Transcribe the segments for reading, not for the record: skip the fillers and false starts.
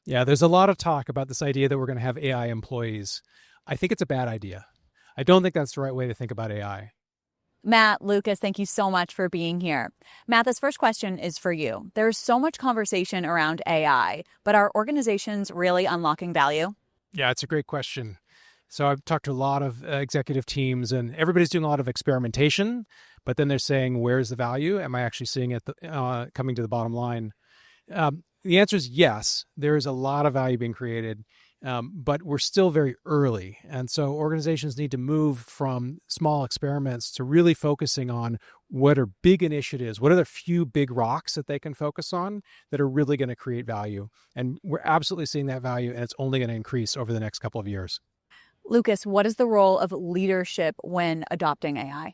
Yeah, there's a lot of talk about this idea that we're going to have AI employees. I think it's a bad idea. I don't think that's the right way to think about AI. Matt, Lucas, thank you so much for being here. Matt, this first question is for you. There's so much conversation around AI, but are organizations really unlocking value? Yeah, it's a great question. So I've talked to a lot of executive teams, and everybody's doing a lot of experimentation, but then they're saying, where's the value? Am I actually seeing it coming to the bottom line? The answer is yes. There is a lot of value being created, but we're still very early. And so organizations need to move from small experiments to really focusing on what are big initiatives, what are the few big rocks that they can focus on that are really going to create value. And we're absolutely seeing that value, and it's only going to increase over the next couple of years. Lucas, what is the role of leadership when adopting AI?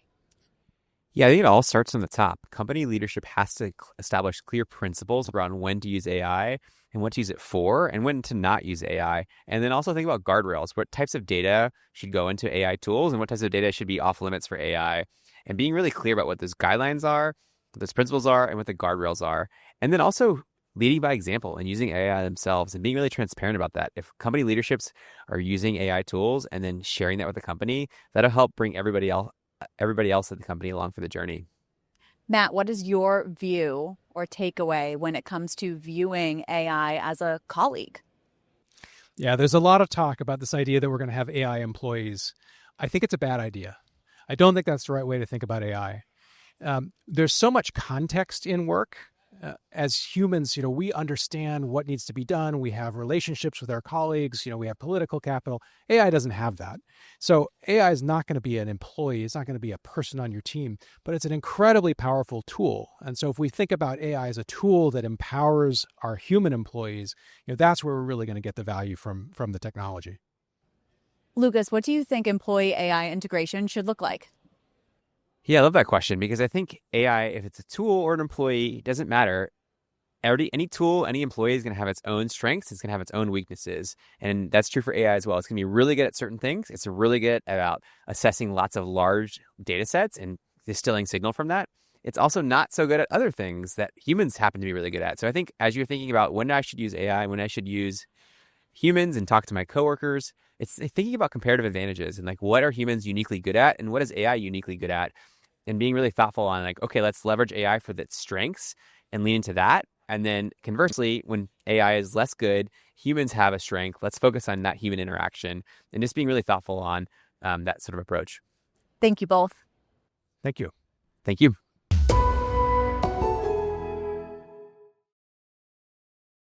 Yeah, I think it all starts from the top. Company leadership has to establish clear principles around when to use AI and what to use it for and when to not use AI. And then also think about guardrails. What types of data should go into AI tools and what types of data should be off limits for AI? And being really clear about what those guidelines are, what those principles are, and what the guardrails are. And then also leading by example and using AI themselves and being really transparent about that. If company leaderships are using AI tools and then sharing that with the company, that'll help bring everybody else at the company along for the journey. Matt, what is your view or takeaway when it comes to viewing AI as a colleague? Yeah, there's a lot of talk about this idea that we're going to have AI employees. I think it's a bad idea. I don't think that's the right way to think about AI. There's so much context in work. As humans, we understand what needs to be done. We have relationships with our colleagues. We have political capital. AI doesn't have that. So AI is not going to be an employee. It's not going to be a person on your team, but it's an incredibly powerful tool. And so if we think about AI as a tool that empowers our human employees, that's where we're really going to get the value from the technology. Lucas, what do you think employee AI integration should look like? Yeah, I love that question because I think AI, if it's a tool or an employee, it doesn't matter. Any tool, any employee is going to have its own strengths. It's going to have its own weaknesses. And that's true for AI as well. It's going to be really good at certain things. It's really good about assessing lots of large data sets and distilling signal from that. It's also not so good at other things that humans happen to be really good at. So I think as you're thinking about when I should use AI, when I should use humans and talk to my coworkers, it's thinking about comparative advantages and like what are humans uniquely good at and what is AI uniquely good at, and being really thoughtful on like, okay, let's leverage AI for its strengths and lean into that. And then conversely, when AI is less good, humans have a strength. Let's focus on that human interaction and just being really thoughtful on that sort of approach. Thank you both. Thank you. Thank you.